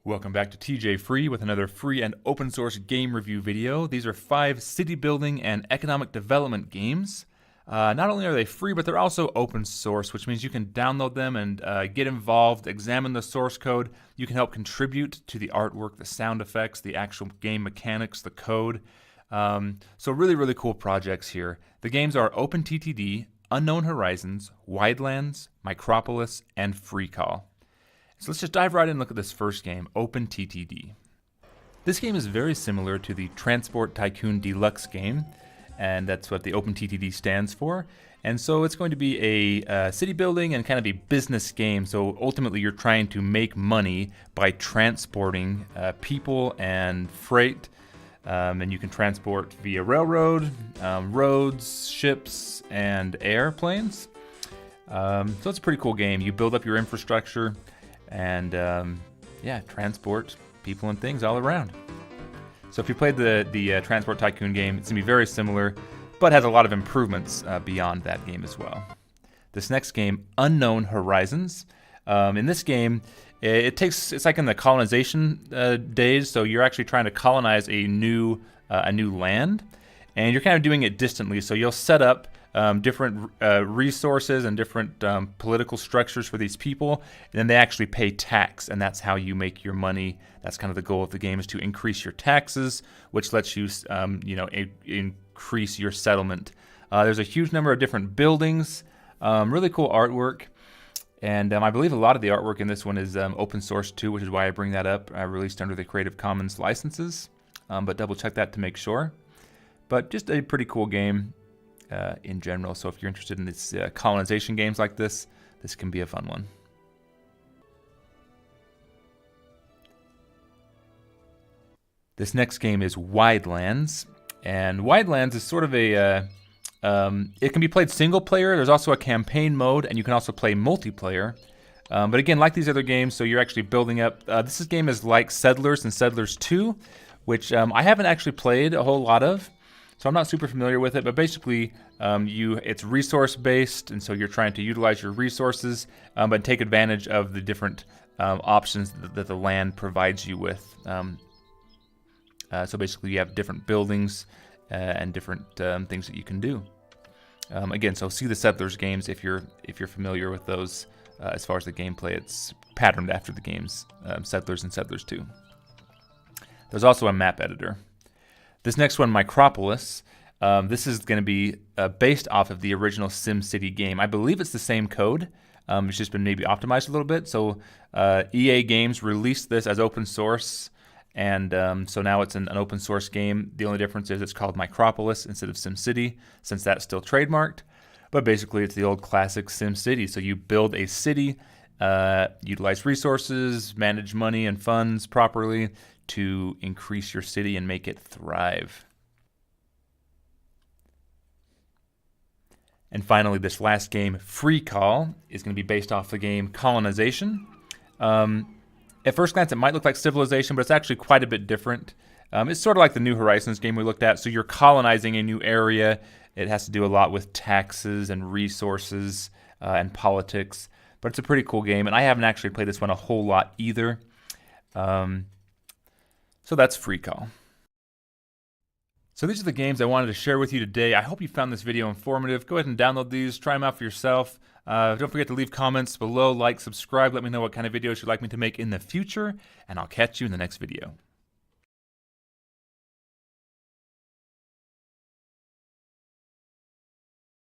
Welcome back to TJ Free with another free and open source game review video. These are 5 city building and economic development games. Not only are they free, but they're also open source, which means you can download them and get involved, examine the source code. You can help contribute to the artwork, the sound effects, the actual game mechanics, the code. So really cool projects here. The games are OpenTTD, Unknown Horizons, Widelands, Micropolis, and FreeCall. So let's just dive right in and look at this first game, OpenTTD. This game is very similar to the Transport Tycoon Deluxe game, and that's what the OpenTTD stands for. And so it's going to be a city building and kind of a business game. So ultimately you're trying to make money by transporting people and freight. And you can transport via railroad, roads, ships, and airplanes. So it's a pretty cool game. You build up your infrastructure and transport people and things all around. So if you played the Transport Tycoon game, it's going to be very similar, but has a lot of improvements beyond that game as well. This next game, Unknown Horizons. In this game, it's like in the colonization days, so you're actually trying to colonize a new land, and you're kind of doing it distantly. So you'll set up different resources and different political structures for these people, and then they actually pay tax, and that's how you make your money. That's kind of the goal of the game, is to increase your taxes, which lets you, increase your settlement. There's a huge number of different buildings, really cool artwork, and I believe a lot of the artwork in this one is open source too, which is why I bring that up. Released under the Creative Commons licenses, but double check that to make sure. But just a pretty cool game in general. So if you're interested in these colonization games like this can be a fun one. This next game is Widelands, and Widelands is sort of a it can be played single player. There's also a campaign mode, and you can also play multiplayer. But again, like these other games, so you're actually building up. This game is like Settlers and Settlers 2, which I haven't actually played a whole lot of, so I'm not super familiar with it. But basically, it's resource based, and so you're trying to utilize your resources, but take advantage of the different options that the land provides you with. So basically, you have different buildings and different things that you can do. Again, so see the Settlers games if you're familiar with those. As far as the gameplay, it's patterned after the games Settlers and Settlers 2. There's also a map editor. This next one, Micropolis, this is going to be based off of the original SimCity game. I believe it's the same code. It's just been maybe optimized a little bit. So EA Games released this as open source, and so now it's an open source game. The only difference is it's called Micropolis instead of SimCity, since that's still trademarked. But basically, it's the old classic SimCity. So you build a city, utilize resources, manage money and funds properly to increase your city and make it thrive. And finally, this last game, FreeCall, is going to be based off the game Colonization. At first glance, it might look like Civilization, but it's actually quite a bit different. It's sort of like the New Horizons game we looked at. So you're colonizing a new area. It has to do a lot with taxes and resources and politics. But it's a pretty cool game, and I haven't actually played this one a whole lot either. So that's FreeCall. So these are the games I wanted to share with you today. I hope you found this video informative. Go ahead and download these, try them out for yourself. Don't forget to leave comments below, like, subscribe, let me know what kind of videos you'd like me to make in the future, and I'll catch you in the next video.